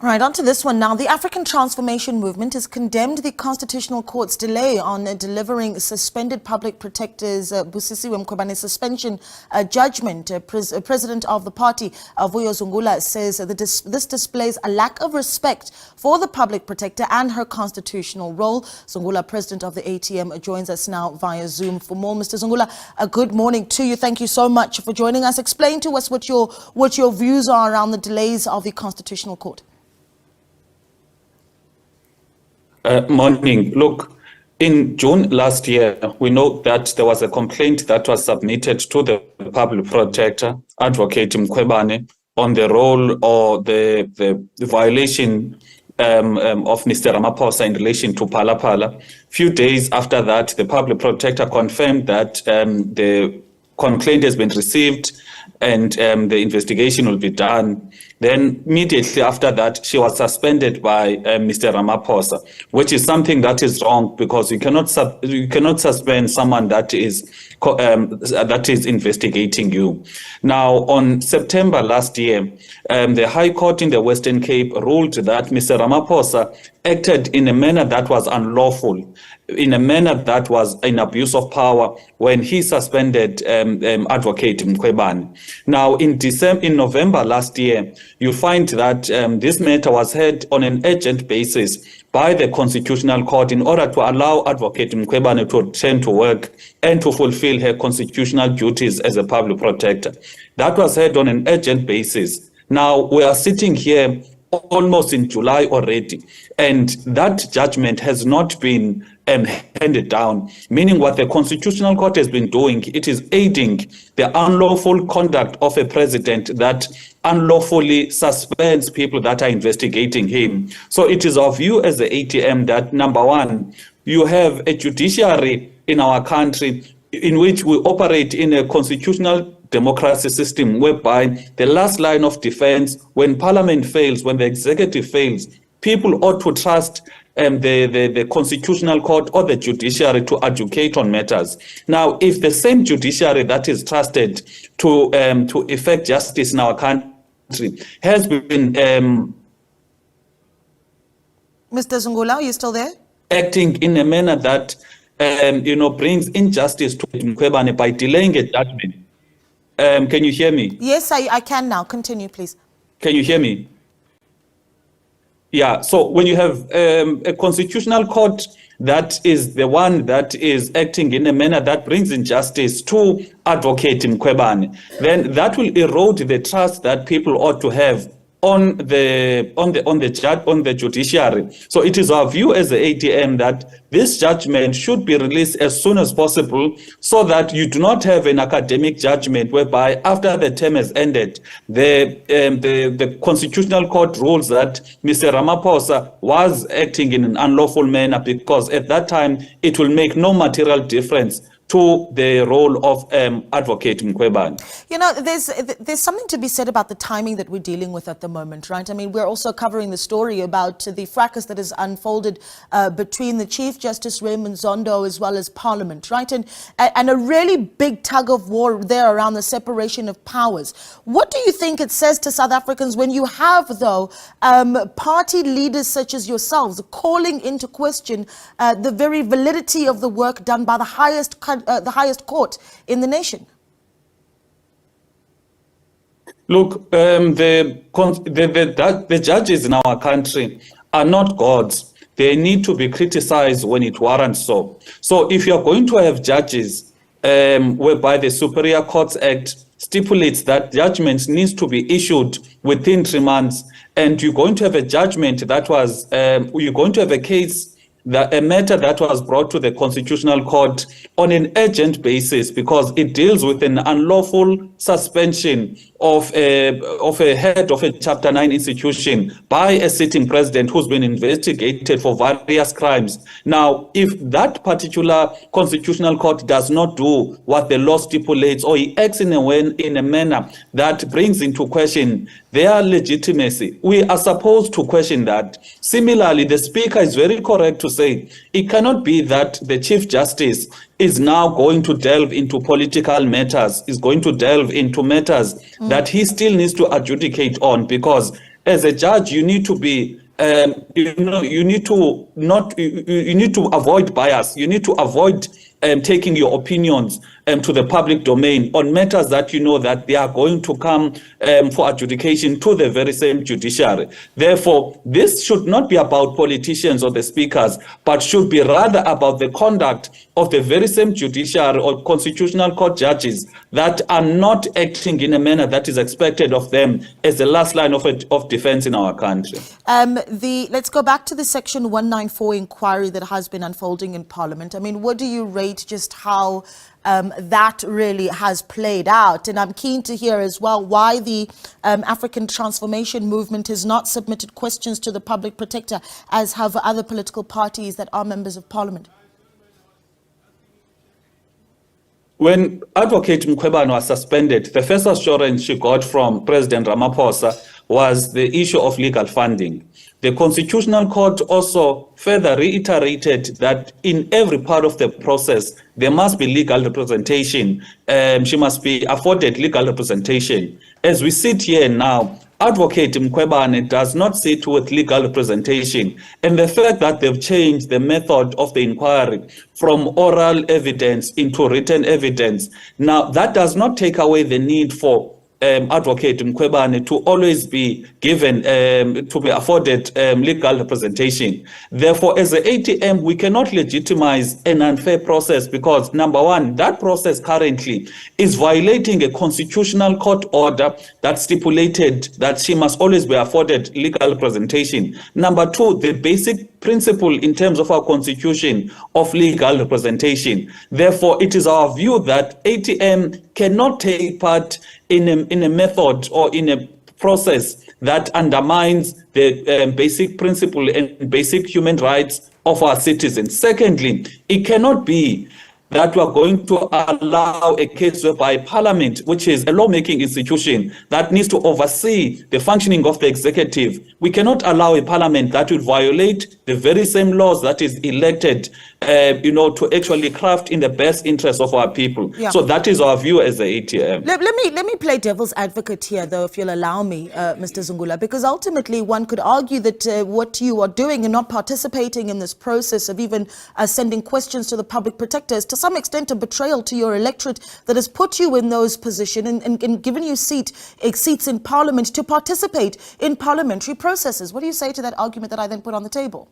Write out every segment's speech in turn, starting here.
Right, on to this one now. The African Transformation Movement has condemned the Constitutional Court's delay on delivering suspended public protectors Busisiwe Mkhwebane's suspension judgment. President of the party, Vuyo Zungula, says that this displays a lack of respect for the public protector and her constitutional role. Zungula, president of the ATM, joins us now via Zoom for more. Mr. Zungula, good morning to you. Thank you so much for joining us. Explain to us what your views are around the delays of the Constitutional Court. Morning. Look, in June last year, we know that there was a complaint that was submitted to the public protector, Advocate Mkhwebane, on the role or the violation of Mr. Ramaphosa in relation to Phala Phala. Few days after that, the public protector confirmed that the complaint has been received and the investigation will be done. Then immediately after that, she was suspended by Mr. Ramaphosa, which is something that is wrong, because you cannot suspend someone that is investigating you. Now, on September last year, the High Court in the Western Cape ruled that Mr. Ramaphosa acted in a manner that was unlawful, in a manner that was an abuse of power when he suspended Advocate Mkhwebane. Now, in November last year, you find that this matter was heard on an urgent basis by the Constitutional Court in order to allow Advocate Mkhwebane to return to work and to fulfill her constitutional duties as a public protector. That was heard on an urgent basis. Now, we are sitting here almost in July already, and that judgment has not been handed down, meaning what the Constitutional Court has been doing, it is aiding the unlawful conduct of a president that unlawfully suspends people that are investigating him. So it is our view as the ATM that, number one, you have a judiciary in our country in which we operate in a constitutional democracy system whereby the last line of defense, when parliament fails, when the executive fails, people ought to trust the Constitutional Court or the judiciary to adjudicate on matters. Now, if the same judiciary that is trusted to effect justice in our country has been Mr. Zungula, are you still there? Acting in a manner that brings injustice to Mkhwebane by delaying a judgment. Can you hear me? Yes, I can now. Continue, please. Can you hear me? Yeah, so when you have a Constitutional Court that is the one that is acting in a manner that brings injustice to Advocate Mkhwebane, then that will erode the trust that people ought to have on the judiciary. So it is our view as the ATM that this judgment should be released as soon as possible, so that you do not have an academic judgment whereby after the term has ended, the Constitutional Court rules that Mr. Ramaphosa was acting in an unlawful manner, because at that time it will make no material difference to the role of Advocate Mkhwebane. You know, there's something to be said about the timing that we're dealing with at the moment, right? I mean, we're also covering the story about the fracas that has unfolded between the Chief Justice Raymond Zondo as well as Parliament, right? And a really big tug of war there around the separation of powers. What do you think it says to South Africans when you have, though, party leaders such as yourselves calling into question the very validity of the work done by the highest court in the nation? Look, the judges in our country are not gods. They need to be criticized when it warrants so. So if you're going to have judges whereby the Superior Courts Act stipulates that judgments needs to be issued within 3 months, and you're going to have a judgment that was, you're going to have a case, a matter that was brought to the Constitutional Court on an urgent basis, because it deals with an unlawful suspension of a head of a Chapter 9 institution by a sitting president who's been investigated for various crimes. Now, if that particular Constitutional Court does not do what the law stipulates, or he acts in a manner that brings into question their legitimacy, we are supposed to question that. Similarly, the Speaker is very correct to say it cannot be that the Chief Justice is now going to delve into political matters, is going to delve into matters that he still needs to adjudicate on, because as a judge, you need to be, you need to avoid bias. You need to avoid taking your opinions to the public domain on matters that you know that they are going to come for adjudication to the very same judiciary. Therefore, this should not be about politicians or the speakers, but should be rather about the conduct of the very same judiciary or constitutional court judges that are not acting in a manner that is expected of them as the last line of defense in our country. Let's go back to the Section 194 inquiry that has been unfolding in Parliament. I mean, what do you rate just how that really has played out? And I'm keen to hear as well why the African Transformation Movement has not submitted questions to the Public Protector, as have other political parties that are members of Parliament. When Advocate Mkhwebane was suspended, the first assurance she got from President Ramaphosa was the issue of legal funding. The Constitutional Court also further reiterated that in every part of the process, there must be legal representation. She must be afforded legal representation. As we sit here now, Advocate Mkhwebane does not sit with legal representation. And the fact that they've changed the method of the inquiry from oral evidence into written evidence, now that does not take away the need for Advocate Mkhwebane to always be given, to be afforded legal representation. Therefore, as the ATM, we cannot legitimize an unfair process because, number one, that process currently is violating a constitutional court order that stipulated that she must always be afforded legal representation. Number two, the basic principle in terms of our constitution of legal representation. Therefore, it is our view that ATM cannot take part in a method or in a process that undermines the basic principle and basic human rights of our citizens. Secondly, it cannot be that we are going to allow a case whereby Parliament, which is a lawmaking institution that needs to oversee the functioning of the executive, we cannot allow a Parliament that will violate the very same laws that is elected, to actually craft in the best interest of our people. Yeah. So that is our view as the ATM. Let me play devil's advocate here, though, if you'll allow me, Mr. Zungula, because ultimately one could argue that what you are doing and not participating in this process of even sending questions to the public protector is to some extent a betrayal to your electorate that has put you in those positions and given you seats in Parliament to participate in parliamentary processes. What do you say to that argument that I then put on the table?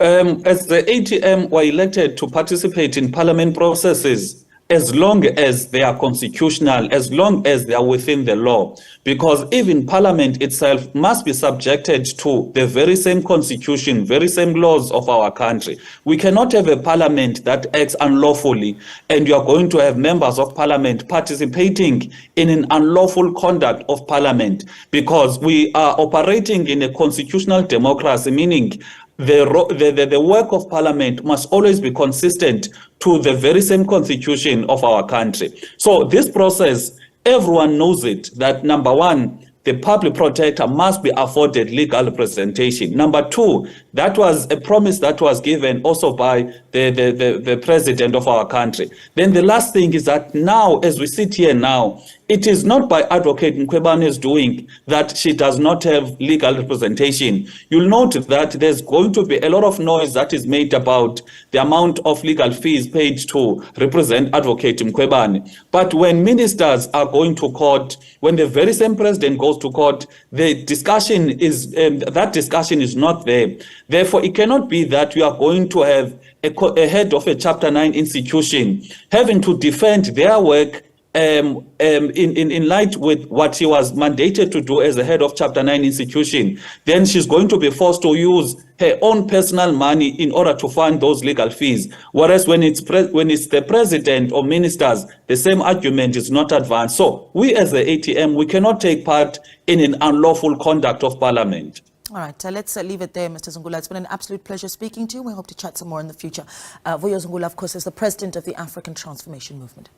As the ATM were elected to participate in parliament processes, as long as they are constitutional, as long as they are within the law, because even Parliament itself must be subjected to the very same constitution, very same laws of our country. We cannot have a Parliament that acts unlawfully, and you are going to have members of Parliament participating in an unlawful conduct of Parliament, because we are operating in a constitutional democracy, meaning the work of Parliament must always be consistent to the very same constitution of our country. So this process, everyone knows it, that number one, the public protector must be afforded legal representation. Number two, that was a promise that was given also by the president of our country. Then the last thing is that now, as we sit here now, it is not by Advocate Mkhwebane's doing that she does not have legal representation. You'll note that there's going to be a lot of noise that is made about the amount of legal fees paid to represent Advocate Mkhwebane. But when ministers are going to court, when the very same president goes to court, the discussion is that discussion is not there. Therefore, it cannot be that we are going to have a head of a Chapter 9 institution having to defend their work in light with what she was mandated to do as the head of Chapter 9 institution. Then she's going to be forced to use her own personal money in order to fund those legal fees. Whereas when it's the president or ministers, the same argument is not advanced. So we as the ATM, we cannot take part in an unlawful conduct of Parliament. All right, let's leave it there, Mr. Zungula. It's been an absolute pleasure speaking to you. We hope to chat some more in the future. Vuyo Zungula, of course, is the president of the African Transformation Movement.